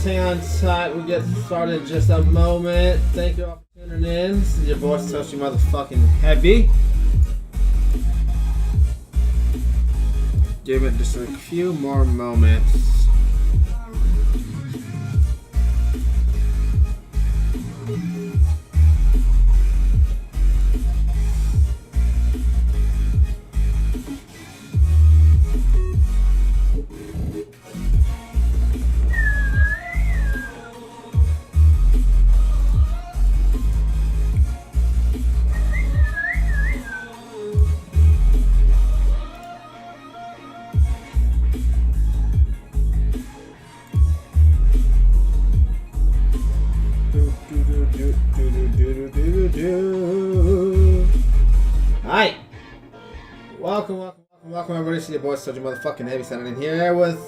hang on tight. We'll get started in just a moment. Thank you all for tuning in. This is your boy Satoshi motherfucking Heavy. Give it just a few more moments. Hi, welcome everybody. It's your boy Satoshi motherfucking Heavy signing in here with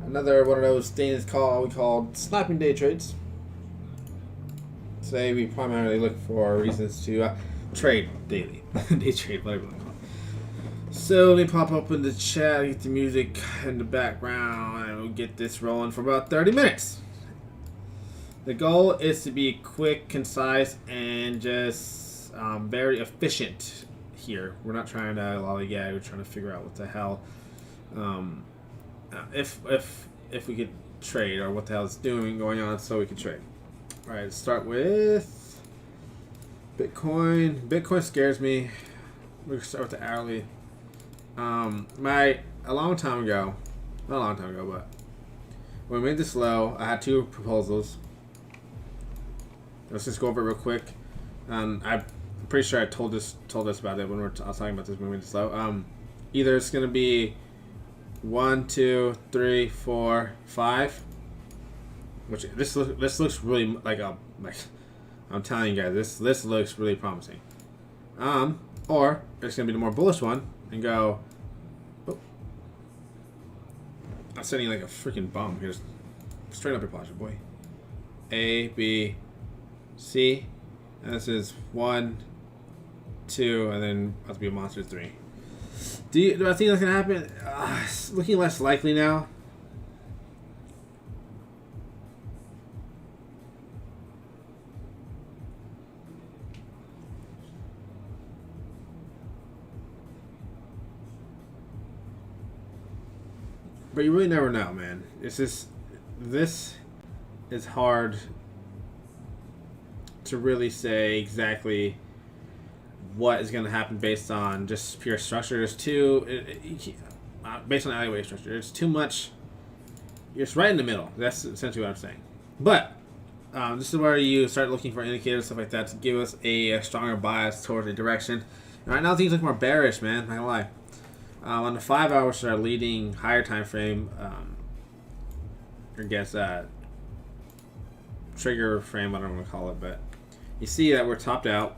another one of those things we call sniping day trades. Today we primarily look for reasons to trade daily, day trade, whatever you want to call it. So let me pop up in the chat, get the music in the background, and we'll get this rolling for about 30 minutes. The goal is to be quick, concise, and just very efficient here. We're not trying to lollygag. We're trying to figure out what the hell, if we could trade, or what the hell is going on, so we can trade. All right, let's start with Bitcoin. Bitcoin scares me. We're gonna start with the hourly. A long time ago, not a long time ago, but when we made this low, I had two proposals. Let's just go over it real quick. I'm pretty sure I told us about it when I was talking about this moving this low. Either it's gonna be 1, 2, 3, 4, 5. Which this looks really like I'm telling you guys, this looks really promising. Or it's gonna be the more bullish one and go. Oh, I'm sending like a freaking bomb here. Straight up your posture, boy. A, B, C, and this is 1, 2, and then about to be a monster 3. Do I think that's gonna happen? It's looking less likely now. But you really never know, man. It's just, this is hard to really say exactly what is going to happen based on just pure structure. There's based on alleyway structure, there's too much. It's right in the middle. That's essentially what I'm saying. But this is where you start looking for indicators, stuff like that, to give us a stronger bias towards a direction. And right now things look more bearish, man. Not gonna lie. On the 5 hours, our leading higher time frame, I guess trigger frame, I don't want to call it, but you see that we're topped out,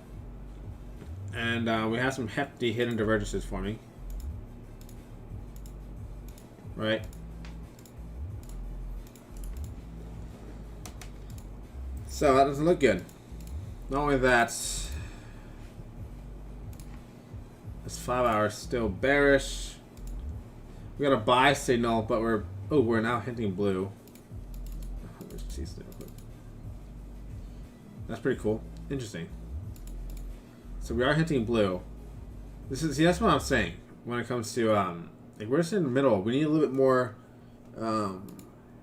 and we have some hefty hidden divergences forming, right? So that doesn't look good. Not only that, this 5 hours still bearish. We got a buy signal, but we're now hinting blue. Let's see this real quick. That's pretty cool. Interesting. So we are hinting blue. That's what I'm saying when it comes to like, we're just in the middle. We need a little bit more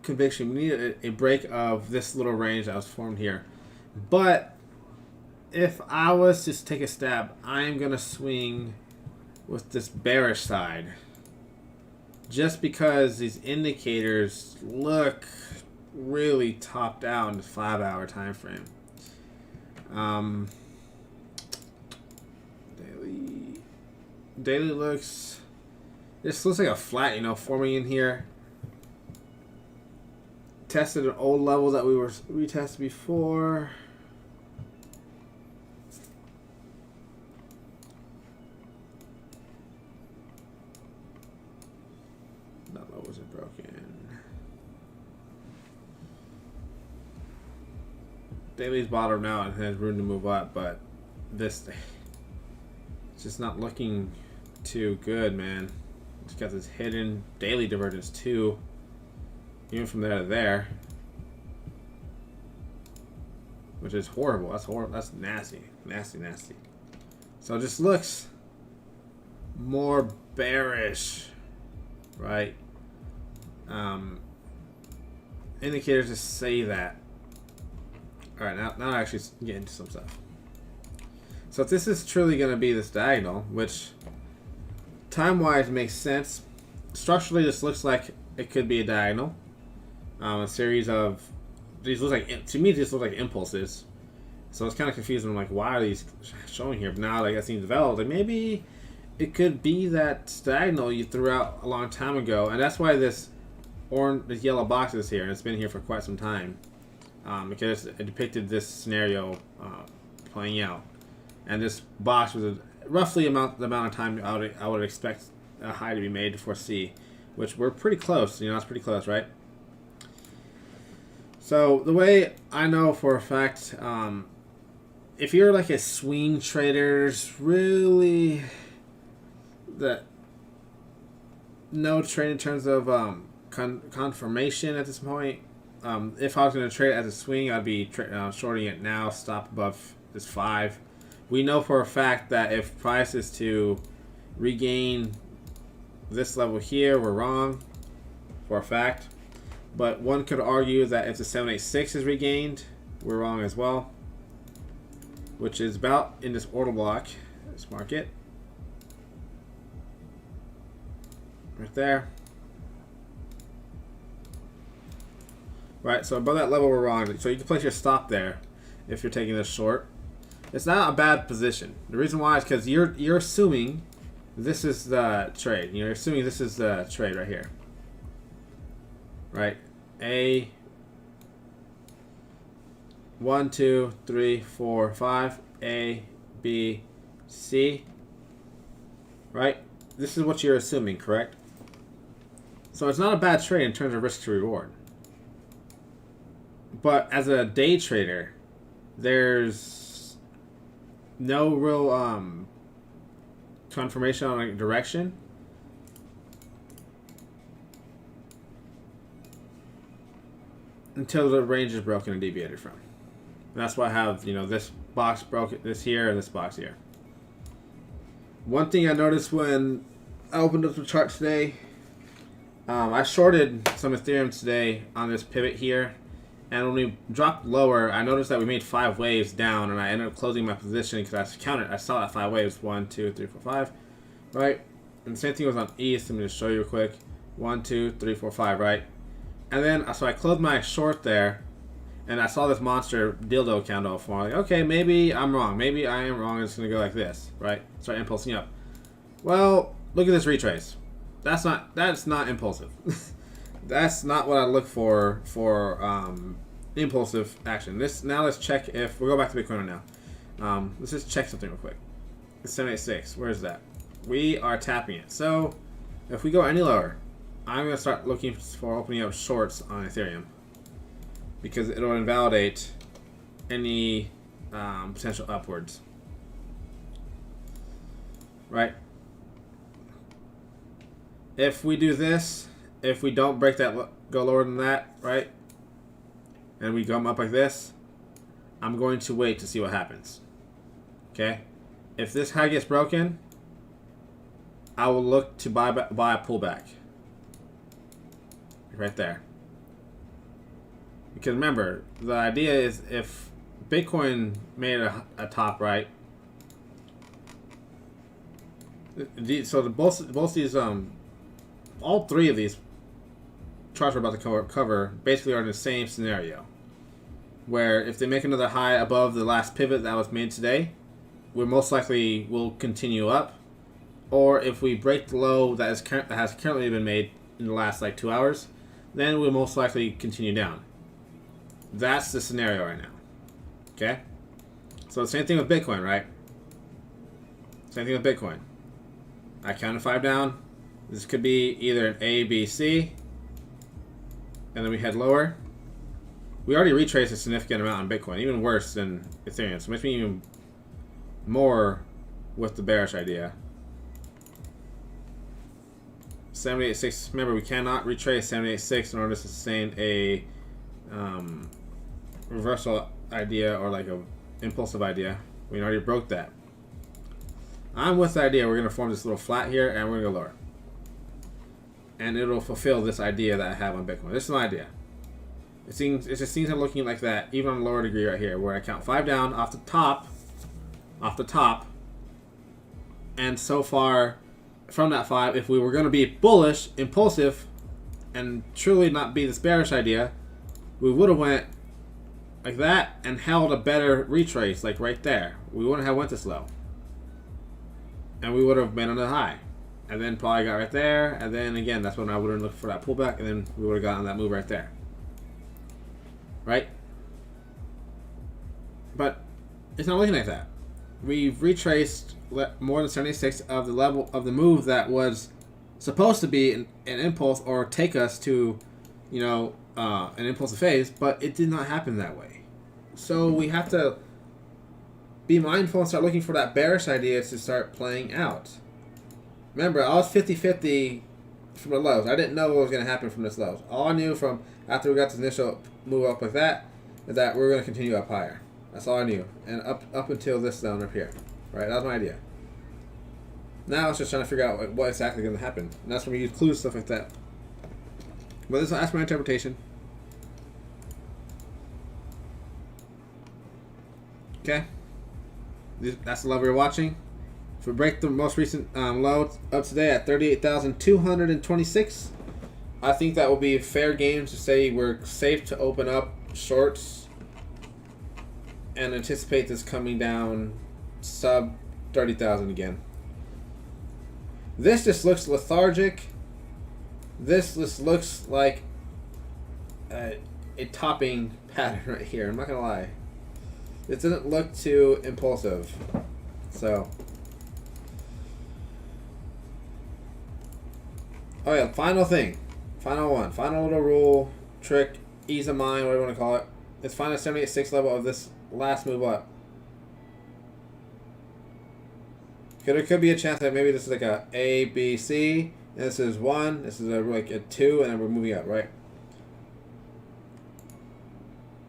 conviction. We need a break of this little range that was formed here. But if I was to take a stab, I am gonna swing with this bearish side, just because these indicators look really topped out in the 5 hour time frame. Daily looks, this looks like a flat, forming in here. Tested an old level that we retested before. That low wasn't broken. Daily's bottomed out and has room to move up, but this, it's just not looking too good, man. It's got this hidden daily divergence too. even from there to there, which is horrible. That's horrible. That's nasty, nasty, nasty. So it just looks more bearish, right? Indicators just say that. All right, now I actually get into some stuff. So if this is truly going to be this diagonal, which time-wise makes sense, structurally this looks like it could be a diagonal. A series of these look like, to me, these look like impulses. So it's kind of confusing. I'm like, why are these showing here? But now, like, that seems developed. Like, maybe it could be that diagonal you threw out a long time ago, and that's why this yellow box is here, and it's been here for quite some time, because it depicted this scenario playing out. And this box was roughly the amount of time I would expect a high to be made to foresee, which we're pretty close. You know, it's pretty close, right? So the way I know for a fact, if you're like a swing trader, there's really no trade in terms of confirmation at this point. If I was going to trade as a swing, I'd be shorting it now, stop above this 5. We know for a fact that if price is to regain this level here, we're wrong for a fact. But one could argue that if the 786 is regained, we're wrong as well, which is about in this order block, this market right there. Right, so above that level we're wrong. So you can place your stop there if you're taking this short. It's not a bad position. The reason why is because you're assuming this is the trade. You're assuming this is the trade right here. Right? A 1, 2, 3, 4, 5. A, B, C. Right? This is what you're assuming, correct? So it's not a bad trade in terms of risk to reward. But as a day trader, there's no real confirmation on a direction. Until the range is broken and deviated from. And that's why I have, you know, this box broke, this here, and this box here. One thing I noticed when I opened up the chart today, I shorted some Ethereum today on this pivot here. And when we dropped lower, I noticed that we made 5 waves down, and I ended up closing my position because I saw that 5 waves. 1, 2, 3, 4, 5, right? And the same thing was on ETH. Let me just show you real quick. 1, 2, 3, 4, 5, right? And then, so I closed my short there, and I saw this monster dildo candle form. Like, okay, maybe I'm wrong. Maybe I am wrong. It's going to go like this, right? Start impulsing up. Well, look at this retrace. That's not impulsive. That's not what I look for impulsive action. Now let's check if we'll go back to Bitcoin right now. Let's just check something real quick. It's 786. Where is that? We are tapping it. So if we go any lower, I'm gonna start looking for opening up shorts on Ethereum because it'll invalidate any potential upwards. Right? If we do this, if we don't break that, go lower than that, right? And we come up like this, I'm going to wait to see what happens. Okay? If this high gets broken, I will look to buy a pullback. Right there. Because remember, the idea is if Bitcoin made a top, right? So both these all 3 of these charts we're about to cover basically are in the same scenario, where if they make another high above the last pivot that was made today, we most likely will continue up, or if we break the low that has currently been made in the last like 2 hours, then we'll most likely continue down. That's the scenario right now. Okay, so the same thing with Bitcoin, right? Same thing with Bitcoin. I counted 5 down. This could be either an A, B, C, and then we head lower. We already retraced a significant amount on Bitcoin, even worse than Ethereum. So it makes me even more with the bearish idea. 78.6. Remember, we cannot retrace 78.6 in order to sustain a reversal idea or like a impulsive idea. We already broke that. I'm with the idea we're going to form this little flat here and we're going to go lower. And it'll fulfill this idea that I have on Bitcoin. This is my idea. It just seems I'm looking like that, even on a lower degree right here, where I count 5 down off the top, and so far from that 5, if we were going to be bullish, impulsive, and truly not be this bearish idea, we would have went like that and held a better retrace, like right there. We wouldn't have went this low, and we would have been on the high, and then probably got right there, and then again, that's when I would have looked for that pullback, and then we would have gotten that move right there. Right? But it's not looking like that. We've retraced more than 76 of the level of the move that was supposed to be an impulse or take us to, you know, an impulsive phase, but it did not happen that way. So we have to be mindful and start looking for that bearish idea to start playing out. Remember, I was 50-50 from the lows. I didn't know what was going to happen from this lows. All I knew from after we got this initial move up like that is that we're going to continue up higher. That's all I knew. And up until this zone up here. Right? That was my idea. Now I was just trying to figure out what exactly going to happen. And that's when we use clues, stuff like that. But that's my interpretation. Okay? That's the level you're watching. If we break the most recent low up today at 38,226, I think that will be a fair game to say we're safe to open up shorts and anticipate this coming down sub 30,000 again. This just looks lethargic. This just looks like a topping pattern right here. I'm not gonna lie. It doesn't look too impulsive. So. Oh yeah, final thing. Final one. Final little rule, trick, ease of mind, whatever you want to call it. Let's find the 78.6 level of this last move up. There could be a chance that maybe this is like a B, C, and this is 1, this is like a 2, and then we're moving up, right?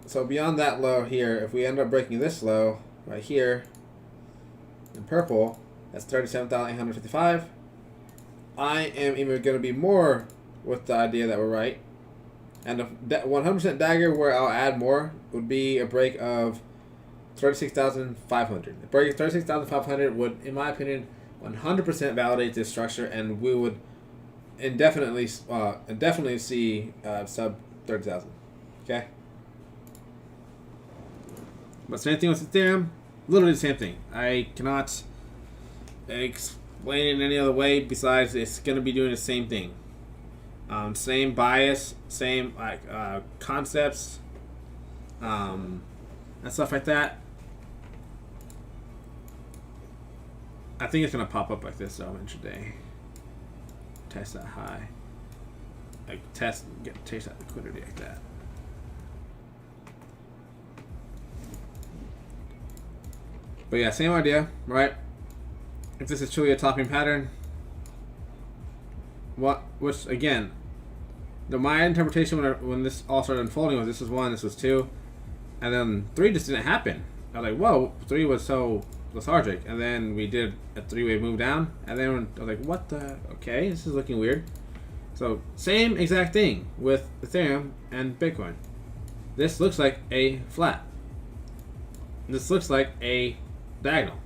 So beyond that low here, if we end up breaking this low right here in purple, that's 37,855. I am even going to be more with the idea that we're right. And the 100% dagger where I'll add more would be a break of 36,500. A break of 36,500 would, in my opinion, 100% validate this structure, and we would indefinitely see sub 30,000. Okay? But same thing with Ethereum. Literally the same thing. I cannot explain it in any other way besides it's going to be doing the same thing. Same bias, same concepts, and stuff like that. I think it's going to pop up like this though intraday. Test that high. Like taste that liquidity like that. But yeah, same idea, right? If this is truly a topping pattern, which again, my interpretation when this all started unfolding was this was 1, this was 2, and then 3 just didn't happen. I was like, whoa, 3 was so lethargic, and then we did a 3-way move down, and then I was like, what the? Okay, this is looking weird. So same exact thing with Ethereum and Bitcoin. This looks like a flat. This looks like a diagonal.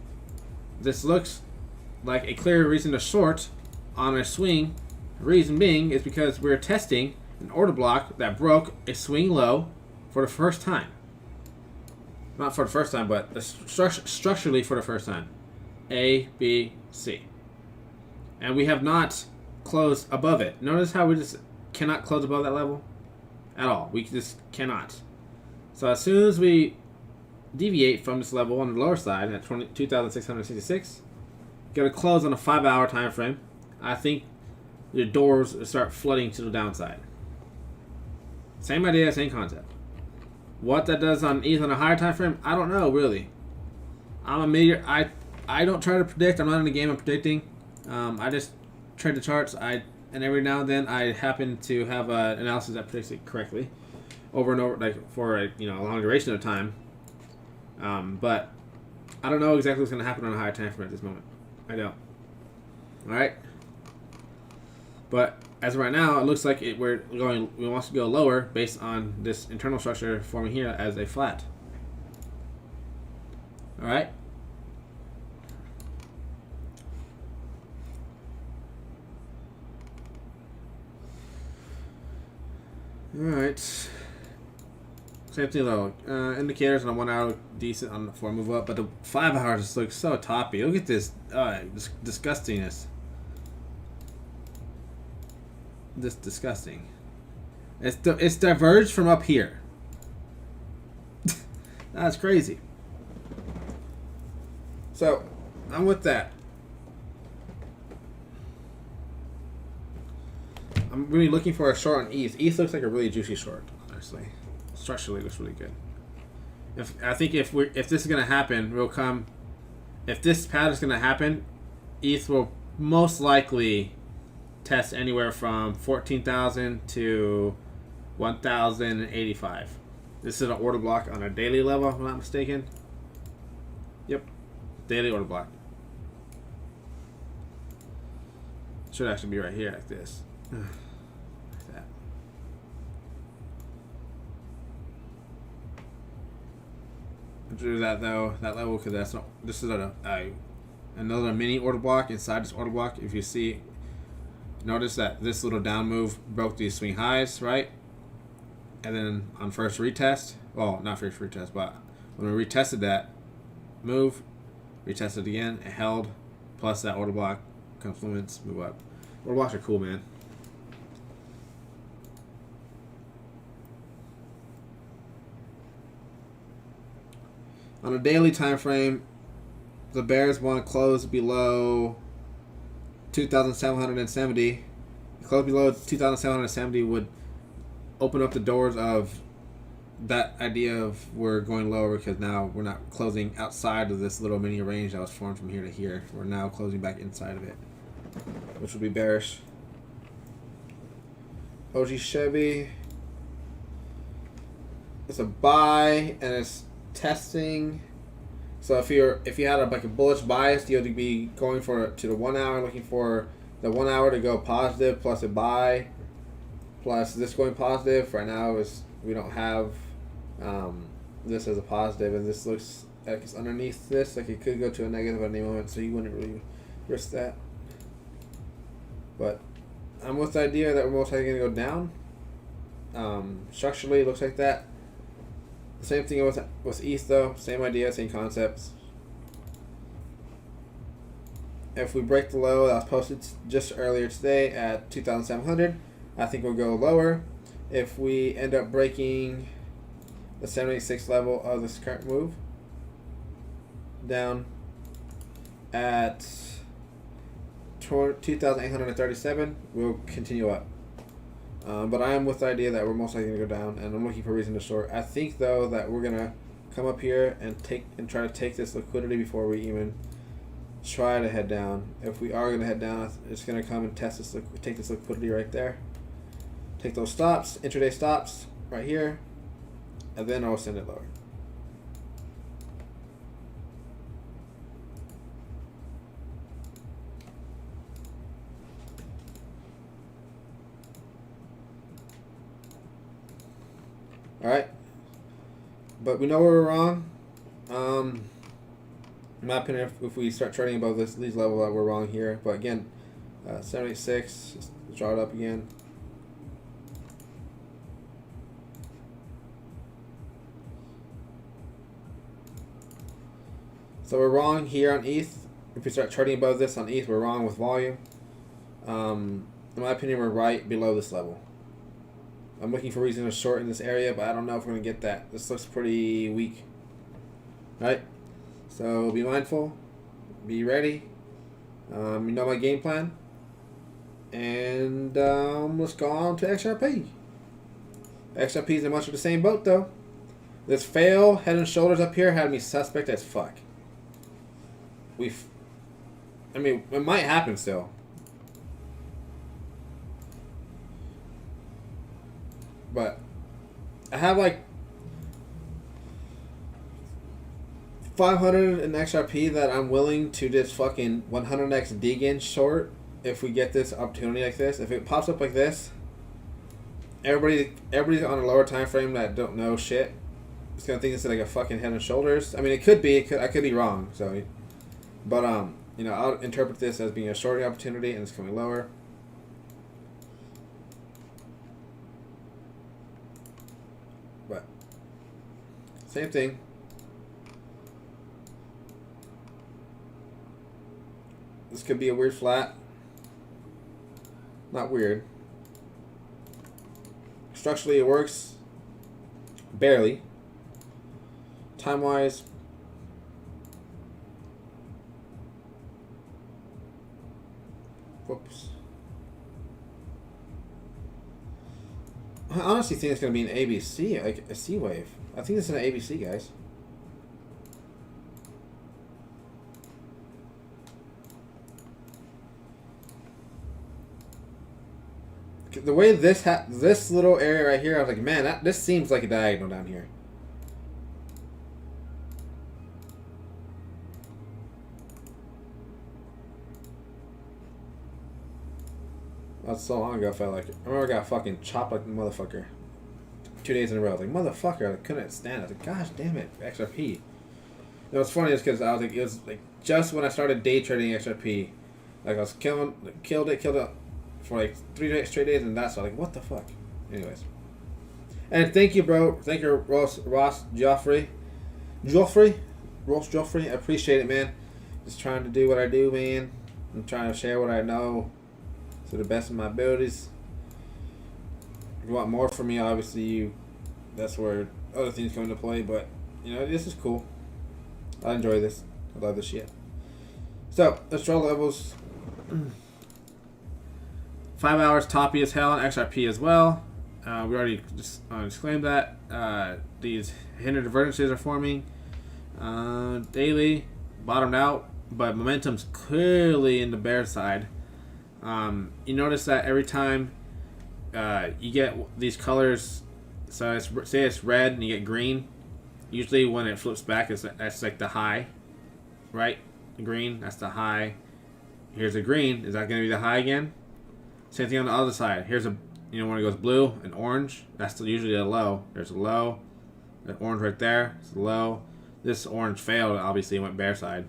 This looks like a clear reason to short on a swing. Reason being is because we're testing an order block that broke a swing low for the first time. Not for the first time, but structurally for the first time. A, B, C. And we have not closed above it. Notice how we just cannot close above that level at all. We just cannot. So as soon as we deviate from this level on the lower side at 22,666, going to close on a 5-hour time frame, I think the doors start flooding to the downside. Same idea, same concept. What that does on either on a higher time frame, I don't know really. I'm a meteor. I don't try to predict. I'm not in the game of predicting. I just trade the charts. I and every now and then I happen to have an analysis that predicts it correctly, over and over, like for a long duration of time. But I don't know exactly what's going to happen on a higher time frame at this moment. I don't. All right. But as of right now, it looks like we want to go lower based on this internal structure forming here as a flat. All right. All right. Same thing though. Indicators on a 1 hour look decent on for a move up, but the 5 hours just looks so toppy. Look at this disgustingness. This disgusting. It's diverged from up here. That's crazy. So I'm with that. I'm really looking for a short on ETH. ETH looks like a really juicy short, honestly. Structurally looks really good. I think if this is gonna happen, we'll come. If this pattern is gonna happen, ETH will most likely test anywhere from 14,000 to 1,085. This is an order block on a daily level, if I'm not mistaken. Yep, daily order block. Should actually be right here like this. Like that. Do that though, that level, because that's not. This is another mini order block inside this order block. If you see, notice that this little down move broke these swing highs, right? And then on first retest, well, not first retest, but when we retested that move, retested again, it held, plus that order block confluence move up. Order blocks are cool, man. On a daily time frame, the bears want to close below 2,770. Close below 2,770 would open up the doors of that idea of we're going lower, because now we're not closing outside of this little mini range that was formed from here to here. We're now closing back inside of it, which would be bearish. OG Chevy. It's a buy and it's testing. So if you had a bullish bias, you would be going to the 1 hour, looking for the 1 hour to go positive plus a buy, plus this going positive. Right now we don't have this as a positive, and this looks like it's underneath this, like it could go to a negative at any moment, so you wouldn't really risk that. But I'm with the idea that we're most likely going to go down. Structurally, it looks like that. The same thing with ETH though, same idea, same concepts. If we break the low that was posted just earlier today at 2,700, I think we'll go lower. If we end up breaking the 786 level of this current move, down at 2,837, we'll continue up. But I am with the idea that we're most likely going to go down, and I'm looking for a reason to short. I think though that we're going to come up here and try to take this liquidity before we even try to head down. If we are going to head down, it's going to come and test this, take this liquidity right there. Take those stops, intraday stops right here, and then I'll send it lower. Alright, but we know where we're wrong. In my opinion, if we start trading above these levels, we're wrong here. But again, 786, just draw it up again. So we're wrong here on ETH. If we start trading above this on ETH, we're wrong with volume. In my opinion, we're right below this level. I'm looking for a reason to short in this area, but I don't know if we're going to get that. This looks pretty weak. Right? So be mindful. Be ready. You know my game plan. And let's go on to XRP. XRP is in much of the same boat, though. This fail, head and shoulders up here, had me suspect as fuck. I mean, it might happen still. But I have like 500 in XRP that I'm willing to just fucking 100x dig in short if we get this opportunity like this. If it pops up like this, everybody's on a lower time frame that don't know shit. It's gonna think it's like a fucking head and shoulders. I mean, it could be. I could be wrong. So, but you know, I'll interpret this as being a shorting opportunity and it's coming lower. But same thing. This could be a weird flat. Not weird. Structurally, it works. Barely. Time-wise, whoops. I honestly think it's going to be an ABC, like a C wave. I think it's an ABC, guys. The way this little area right here, I was like, man, this seems like a diagonal down here. That's so long ago, I felt like it. I remember I got fucking chopped like a motherfucker. 2 days in a row. I was like, motherfucker, I couldn't stand it. I was like, gosh damn it, XRP. You know, what's funny is because I was like, it was like just when I started day trading XRP, like I was killed it for like 3 straight days, and that's like, what the fuck? Anyways. And thank you, bro. Thank you, Ross Joffrey. I appreciate it, man. Just trying to do what I do, man. I'm trying to share what I know to the best of my abilities. If you want more from me, obviously that's where other things come into play, but you know, this is cool. I enjoy this. I love this shit. So let's draw levels. 5 hours toppy as hell on XRP as well. We already just disclaimed that. These hindered divergences are forming. Daily bottomed out, but momentum's clearly in the bear side. You notice that every time you get these colors, so say it's red and you get green, usually when it flips back, that's like the high, right? Green, that's the high. Here's a green. Is that going to be the high again? Same thing on the other side. Here's a, you know, when it goes blue and orange, that's usually a low. There's a low. The orange right there, it's a low. This orange failed, obviously it went bear side.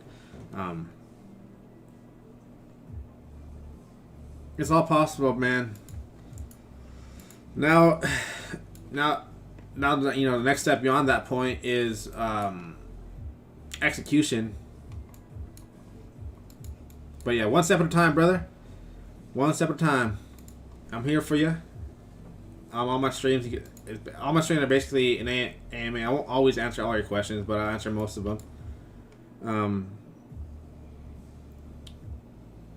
It's all possible, man. Now, you know, the next step beyond that point is execution. But yeah, one step at a time, brother. One step at a time. I'm here for you. All my streams, are basically an AMA. I won't always answer all your questions, but I'll answer most of them.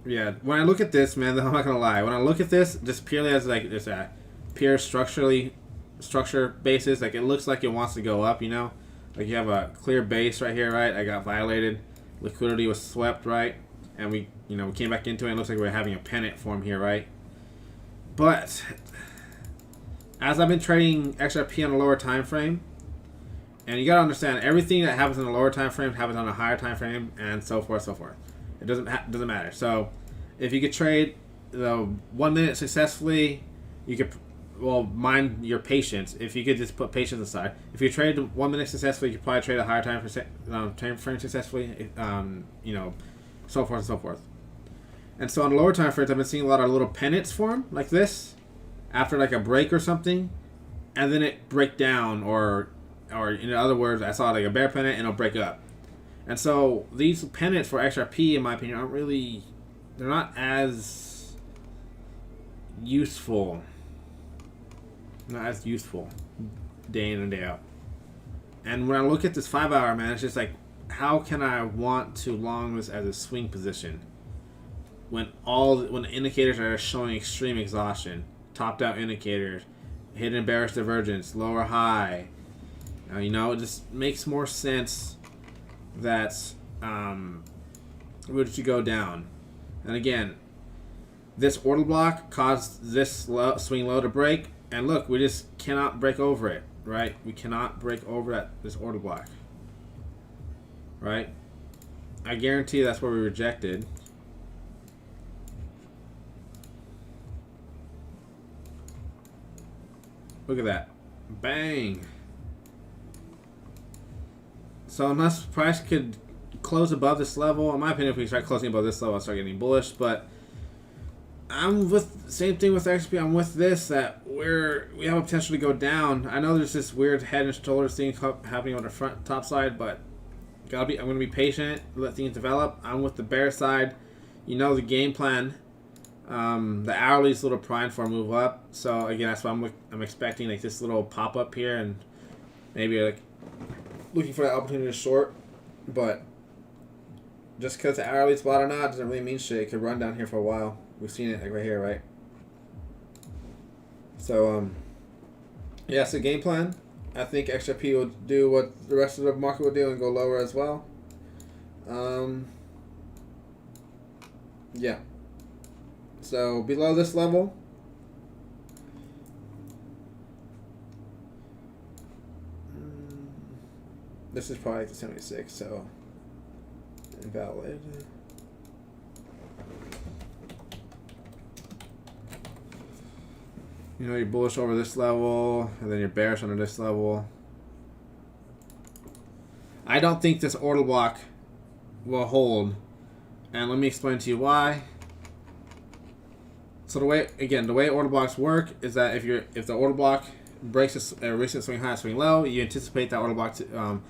Yeah, when I look at this, man, I'm not gonna lie. When I look at this, just purely as like just a pure structure basis, like it looks like it wants to go up. You know, like you have a clear base right here, right? I got violated, liquidity was swept, right? And we came back into it. And it looks like we're having a pennant form here, right? But as I've been trading XRP on a lower time frame, and you gotta understand everything that happens in a lower time frame happens on a higher time frame, and so forth, so forth. It doesn't matter. So if you could trade the 1 minute successfully, you could mind your patience. If you could just put patience aside, if you trade 1 minute successfully, you could probably trade a higher time frame successfully. So forth and so forth. And so on lower time frames, I've been seeing a lot of little pennants form like this after like a break or something, and then it break down, or in other words, I saw like a bear pennant and it'll break up. And so these pennants for XRP, in my opinion, they're not as useful. Not as useful day in and day out. And when I look at this 5 hour, man, it's just like, how can I want to long this as a swing position when the indicators are showing extreme exhaustion, topped out indicators, hidden bearish divergence, lower high. It just makes more sense that we should go down. And again, this order block caused this swing low to break, And look, we just cannot break over it, right? We cannot break over this order block, right? I guarantee that's where we rejected. Look at that. Bang. So unless price could close above this level, in my opinion, if we start closing above this level, I'll start getting bullish. But I'm with same thing with XP. I'm with this that we have a potential to go down. I know there's this weird head and shoulders thing happening on the front top side, but I'm gonna be patient, let things develop. I'm with the bear side. You know the game plan. The hourly's a little primed for a move up. So again, that's why I'm expecting like this little pop up here and maybe like looking for that opportunity to short. But just because the hourly's spot or not doesn't really mean shit. It could run down here for a while. We've seen it like right here, right? So yeah, so game plan. I think XRP will do what the rest of the market will do and go lower as well. Yeah. So below this level, this is probably the 76, so invalid. You know, you're bullish over this level, and then you're bearish under this level. I don't think this order block will hold, and let me explain to you why. So the way order blocks work is that if the order block breaks a recent swing high, swing low, you anticipate that order block to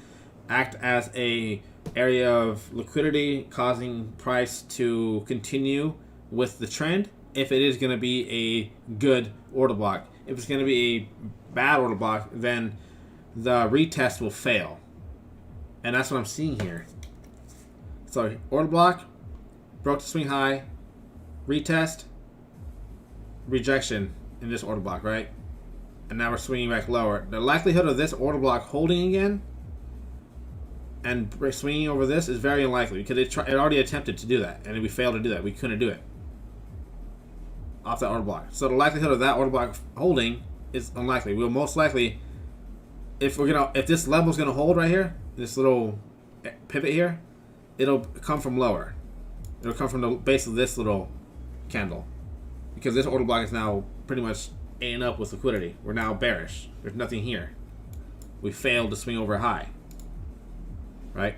act as a area of liquidity, causing price to continue with the trend. If it is going to be a good order block, if it's going to be a bad order block, then the retest will fail, and that's what I'm seeing here. So order block broke the swing high, retest, rejection in this order block, right? And now we're swinging back lower. The likelihood of this order block holding again and swinging over this is very unlikely because it already attempted to do that, and we failed to do that. We couldn't do it off that order block. So the likelihood of that order block holding is unlikely. We'll most likely, if this level is gonna hold right here, this little pivot here, it'll come from lower. It'll come from the base of this little candle, because this order block is now pretty much eating up with liquidity. We're now bearish. There's nothing here. We failed to swing over high, right?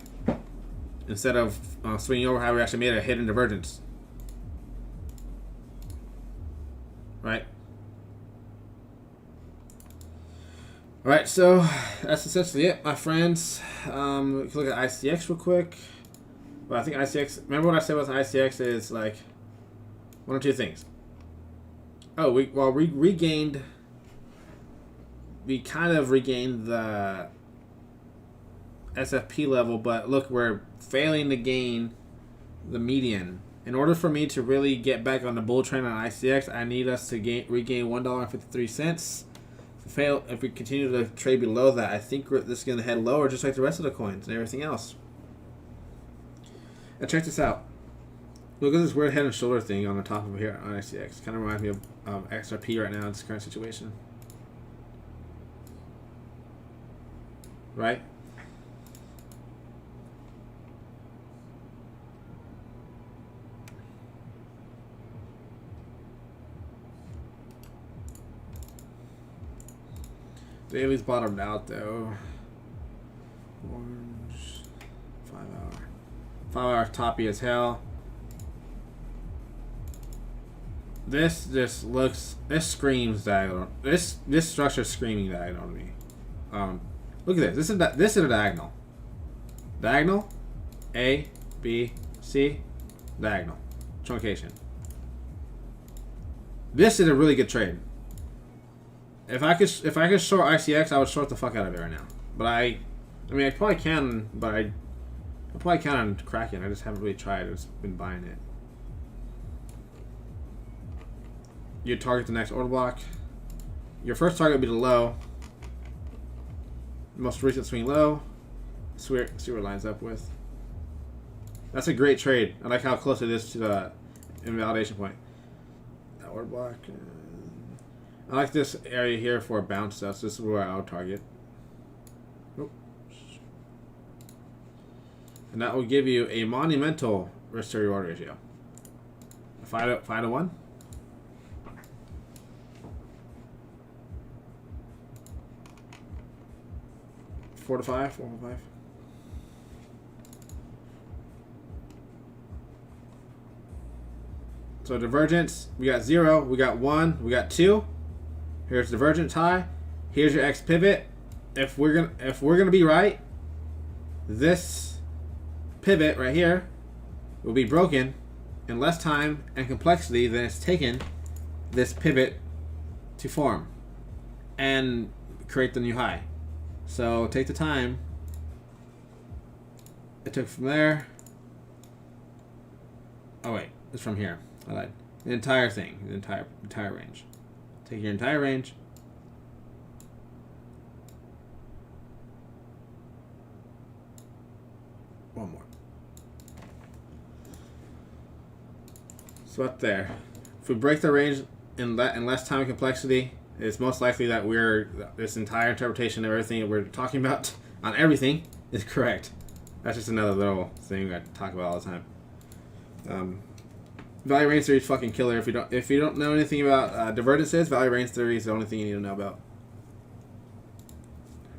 Instead of swinging over high, we actually made a hidden divergence, right? All right, so that's essentially it, my friends. We can look at ICX real quick. But I think ICX, remember what I said with ICX is like one or two things. Oh, we kind of regained the SFP level, but look, we're failing to gain the median. In order for me to really get back on the bull trend on ICX, I need us to regain $1.53. If we continue to trade below that, I think this is going to head lower, just like the rest of the coins and everything else. And check this out. Look at this weird head and shoulder thing on the top of here on ICX. Kind of reminds me of XRP right now in this current situation. Right? Daily's bottomed out though. Orange 5 hour. 5 hour toppy as hell. This screams diagonal. This structure is screaming diagonal to me. Look at this. This is a diagonal. Diagonal, A, B, C, diagonal, truncation. This is a really good trade. If I could short ICX, I would short the fuck out of it right now. But I probably can, but I probably can on Kraken. I just haven't really tried. I've just been buying it. You target the next order block. Your first target would be the low. Most recent swing low. See where it lines up with. That's a great trade. I like how close it is to the invalidation point. That order block. I like this area here for a bounce, so this is where I'll target. Nope. And that will give you a monumental risk to reward ratio. 5 to 1. Four to five. So divergence, we got 0, we got 1, we got 2. Here's divergence high. Here's your X pivot. If we're gonna be right, this pivot right here will be broken in less time and complexity than it's taken this pivot to form and create the new high. So take the time it took from there. Oh wait, it's from here. I lied. The entire thing, the entire range. Take your entire range. One more. So up there. If we break the range in less time and complexity, it's most likely that this entire interpretation of everything that we're talking about on everything is correct. That's just another little thing I talk about all the time. Value range theory is fucking killer. If you don't know anything about divergences, value range theory is the only thing you need to know about.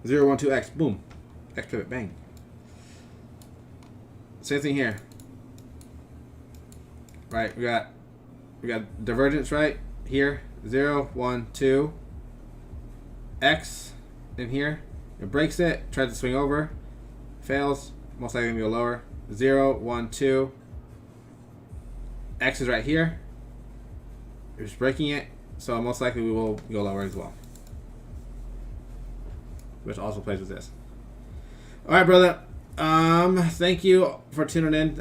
0, 1, 2, X, boom, X pivot, bang. Same thing here. Right, we got divergence right here. 0, 1, 2, X in here. It breaks it, tries to swing over, fails, most likely gonna go lower. 0, 1, 2. X is right here. It's breaking it, so most likely we will go lower as well. Which also plays with this. Alright, brother. Thank you for tuning in.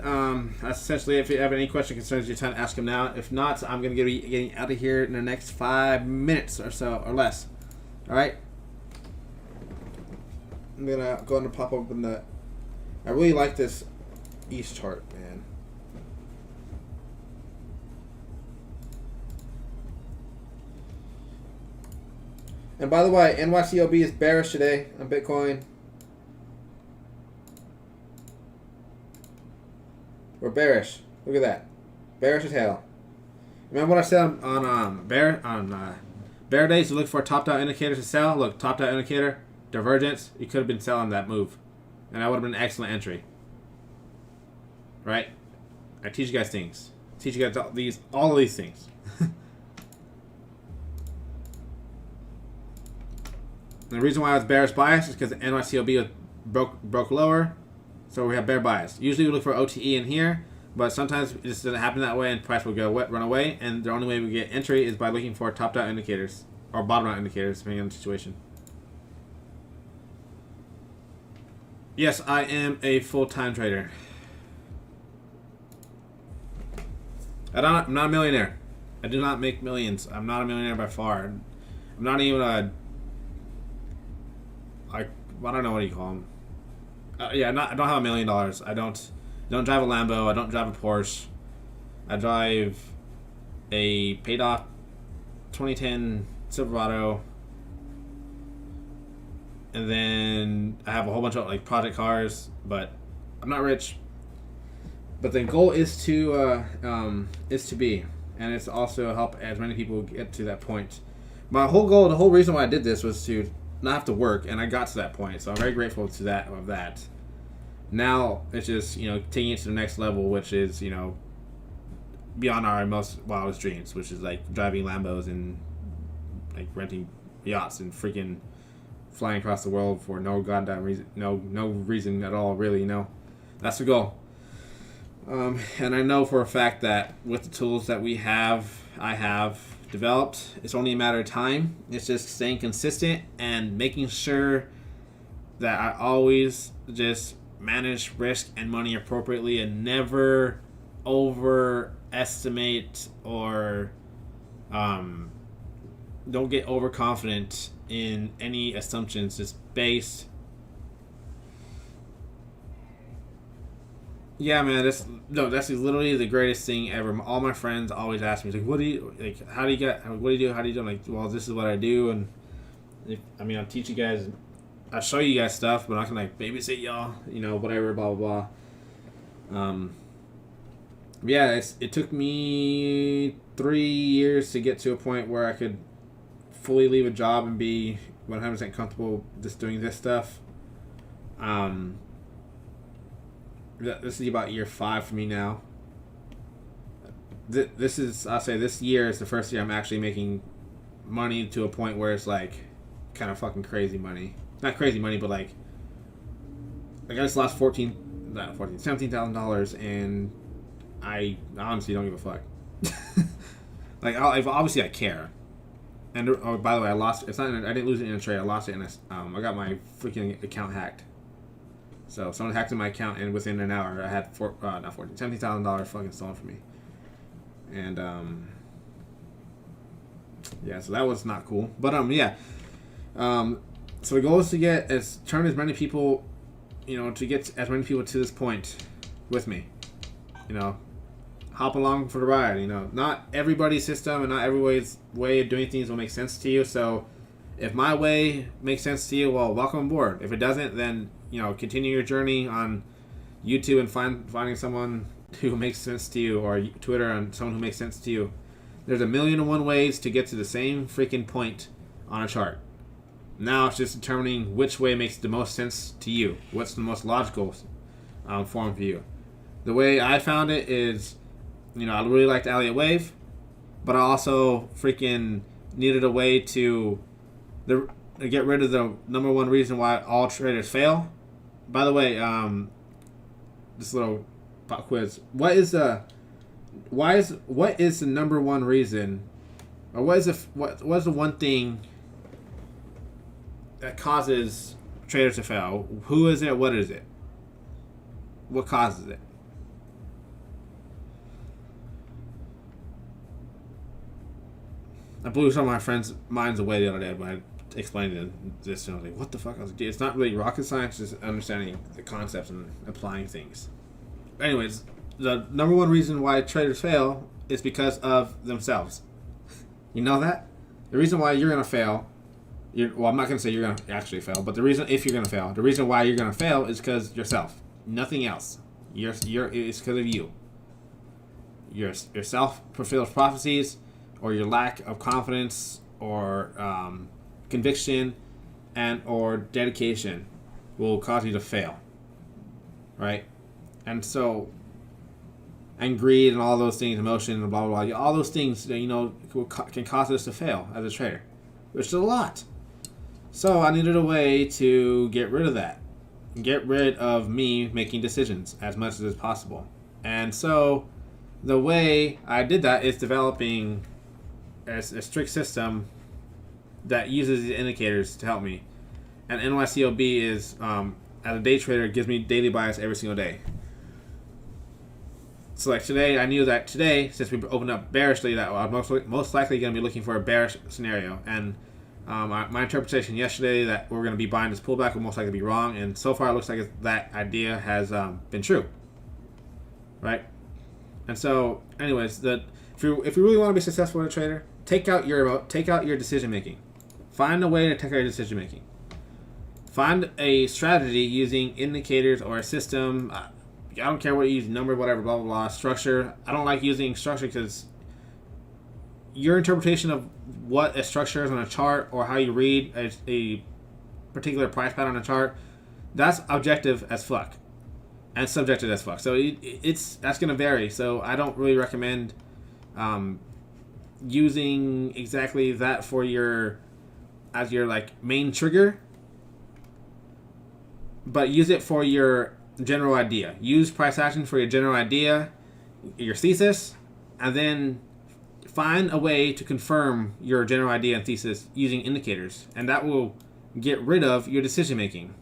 That's essentially, if you have any question, concerns, you're trying to ask them now. If not, I'm going to be getting out of here in the next 5 minutes or so, or less. Alright? I'm going to go ahead and pop open the... I really like this East chart, man. And by the way, NYCOB is bearish today on Bitcoin. We're bearish. Look at that. Bearish as hell. Remember what I said on bear days? You look for top-down indicators to sell. Look, top-down indicator, divergence. You could have been selling that move, and that would have been an excellent entry. Right? I teach you guys things. I teach you guys all of these things. And the reason why it's bearish bias is because the NYCOB broke lower, so we have bear bias. Usually we look for OTE in here, but sometimes it just doesn't happen that way, and price will run away. And the only way we get entry is by looking for top-down indicators or bottom-down indicators, depending on the situation. Yes, I am a full-time trader. I'm not a millionaire. I do not make millions. I'm not a millionaire by far. I'm not even a... I don't know what you call them. Yeah, I don't have $1 million. I don't drive a Lambo. I don't drive a Porsche. I drive a paid-off 2010 Silverado, and then I have a whole bunch of project cars. But I'm not rich. But the goal is to be, and it's also help as many people get to that point. My whole goal, the whole reason why I did this was to not have to work, and I got to that point, so I'm very grateful to that. Now it's just taking it to the next level, which is beyond our most wildest dreams, which is driving Lambos and renting yachts and freaking flying across the world for no goddamn reason, no reason at all, really. That's the goal. And I know for a fact that with the tools that I have developed, it's only a matter of time. It's just staying consistent and making sure that I always just manage risk and money appropriately and never overestimate or don't get overconfident in any assumptions, just based. Just based on my experience. And Yeah, man. That's literally the greatest thing ever. All my friends always ask me, like, "What do you like? How do you get? What do you do? How do you do?" I'm like, well, this is what I do, and I'll teach you guys. I'll show you guys stuff, but I'm not gonna like babysit y'all. Whatever, blah blah blah. Yeah, it took me 3 years to get to a point where I could fully leave a job and be 100% comfortable just doing this stuff. This is about year 5 for me now. I'll say this year is the first year I'm actually making money to a point where it's like kind of fucking crazy money. Not crazy money, but like I just lost $17,000, and I honestly don't give a fuck. Like, obviously I care. And by the way, I lost. It's not. I didn't lose it in a trade. I lost it in I got my freaking account hacked. So someone hacked in my account, and within an hour, I had $17,000 fucking stolen from me. And yeah, so that was not cool. But yeah. So the goal is to turn as many people, to get as many people to this point with me. Hop along for the ride. Not everybody's system and not everybody's way of doing things will make sense to you. So if my way makes sense to you, well, welcome aboard. If it doesn't, then continue your journey on YouTube and finding someone who makes sense to you, or Twitter on someone who makes sense to you. There's 1,000,001 ways to get to the same freaking point on a chart. Now it's just determining which way makes the most sense to you. What's the most logical form for you? The way I found it is, I really liked Elliott Wave, but I also freaking needed a way to get rid of the number one reason why all traders fail. By the way, this little pop quiz: what is the number one reason, or what is the one thing that causes traders to fail? Who is it? What is it? What causes it? I blew some of my friends' minds away the other day when I explained this, and I was like, what the fuck? I was like, it's not really rocket science, just understanding the concepts and applying things. Anyways, the number one reason why traders fail is because of themselves. You know that? The reason why you're going to fail, I'm not going to say you're going to actually fail, but the reason why you're going to fail is because yourself. Nothing else. It's because of you. Your self-fulfilled prophecies, or your lack of confidence, or conviction, or dedication will cause you to fail, right? And greed and all those things, emotion and blah blah blah, all those things can cause us to fail as a trader, which is a lot. So I needed a way to get rid of that, get rid of me making decisions as much as possible. And so the way I did that is developing a strict system that uses these indicators to help me. And NYCOB is, as a day trader, it gives me daily bias every single day. So like today, I knew that today, since we opened up bearishly, that I'm most likely going to be looking for a bearish scenario. And my interpretation yesterday that we're going to be buying this pullback will most likely be wrong. And so far, it looks like that idea has been true, right? And so, anyways, if you really want to be successful as a trader, take out your decision making. Find a way to take out your decision making. Find a strategy using indicators or a system. I don't care what you use, number, whatever, blah blah blah. Structure. I don't like using structure because your interpretation of what a structure is on a chart, or how you read a particular price pattern on a chart, that's objective as fuck and subjective as fuck. So that's going to vary. So I don't really recommend using exactly that as your like main trigger, but use it for your general idea. Use price action for your general idea, your thesis, and then find a way to confirm your general idea and thesis using indicators, and that will get rid of your decision making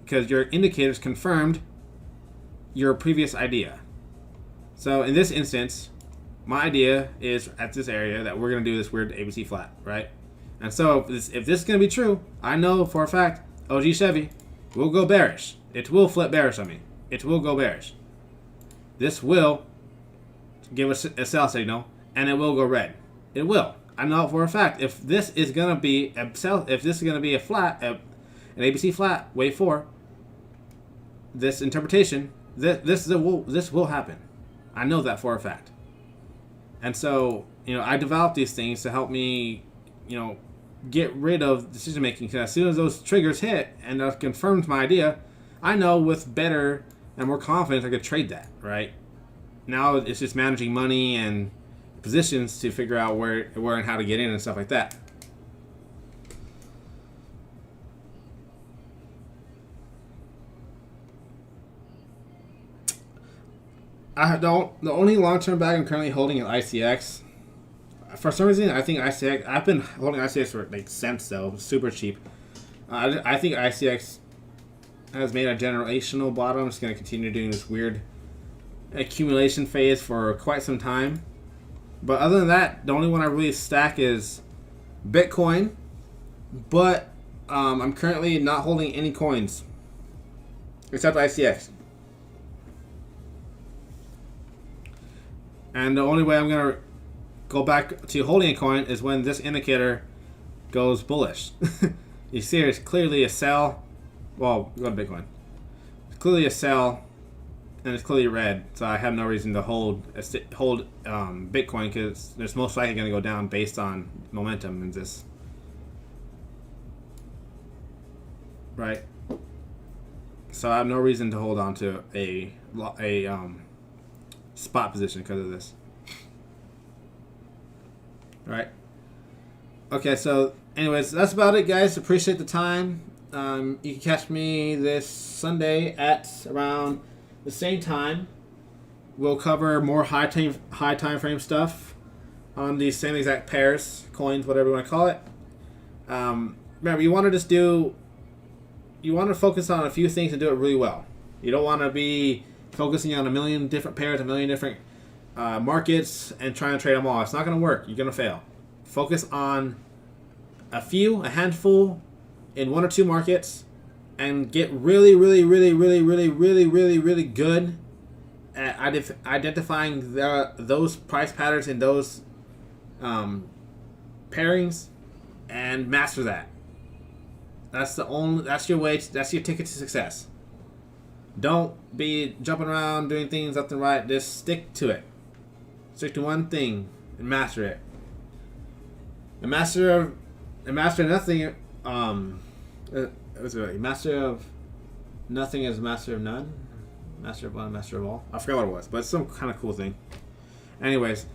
because your indicators confirmed your previous idea. So in this instance, my idea is at this area that we're going to do this weird ABC flat, right? And so if this is going to be true, I know for a fact OG Chevy will go bearish. It will flip bearish on me. It will go bearish. this will give us a sell signal, and it will go red. It will. I know for a fact. If this is gonna be a sell, if this is gonna be a flat, an ABC flat, wave 4, this interpretation, this will happen. I know that for a fact. And so, I developed these things to help me, get rid of decision making. Because as soon as those triggers hit and that confirms my idea, I know with better and more confidence I could trade that. Right now, it's just managing money and positions to figure out where and how to get in and stuff like that. The only long-term bag I'm currently holding is ICX. For some reason, I think ICX. I've been holding ICX for like cents though, super cheap. I think ICX has made a generational bottom. It's going to continue doing this weird accumulation phase for quite some time. But other than that, the only one I really stack is Bitcoin. But I'm currently not holding any coins except ICX. And the only way I'm going to go back to holding a coin is when this indicator goes bullish. You see it's clearly a sell. Well, go to Bitcoin. It's clearly a sell, and it's clearly red. So I have no reason to hold Bitcoin, because it's most likely going to go down based on momentum in this. Right? So I have no reason to hold on to a spot position because of this. Right. Okay, so anyways, that's about it, guys. Appreciate the time. You can catch me this Sunday at around the same time. We'll cover more high time frame stuff on these same exact pairs, coins, whatever you want to call it. Remember, you want to focus on a few things and do it really well. You don't want to be focusing on a million different pairs, a million different markets, and trying to trade them all. It's not going to work. You're going to fail. Focus on a handful in one or two markets, and get really, really, really, really, really, really, really, really good at identifying those price patterns in those pairings, and master that. That's your way. That's your ticket to success. Don't be jumping around doing things left and right. Just stick to it. Stick to one thing and master it. A master of nothing. Master of nothing is master of none. Master of one, master of all. I forgot what it was, but it's some kind of cool thing. Anyways,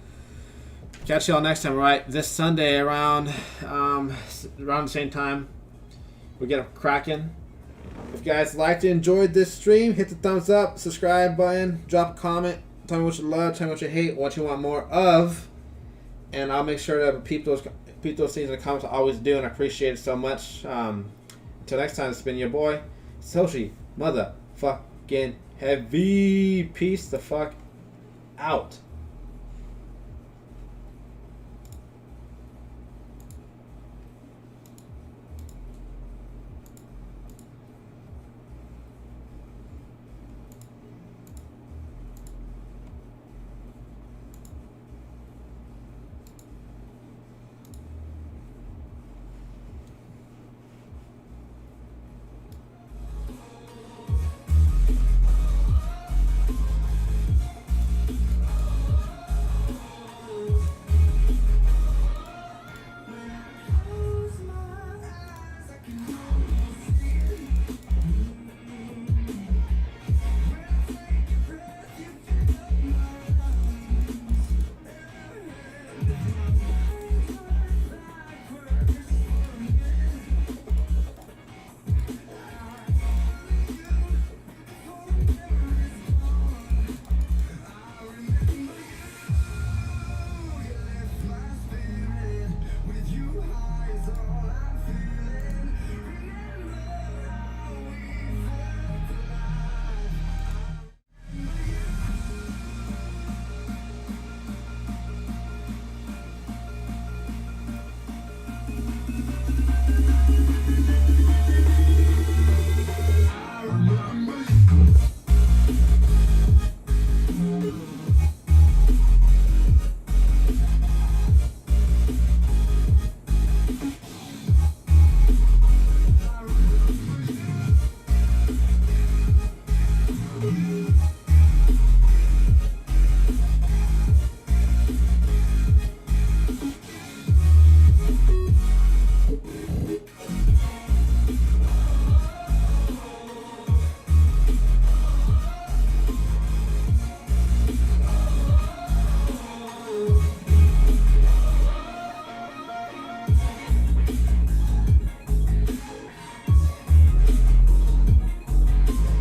catch y'all next time. Right, this Sunday around the same time. We get a cracking. If you guys liked and enjoyed this stream, hit the thumbs up, subscribe button, drop a comment, tell me what you love, tell me what you hate, what you want more of, and I'll make sure to peep those things in the comments. I always do, and I appreciate it so much. Until next time, it's been your boy, Soshi Motherfucking Heavy. Peace the fuck out.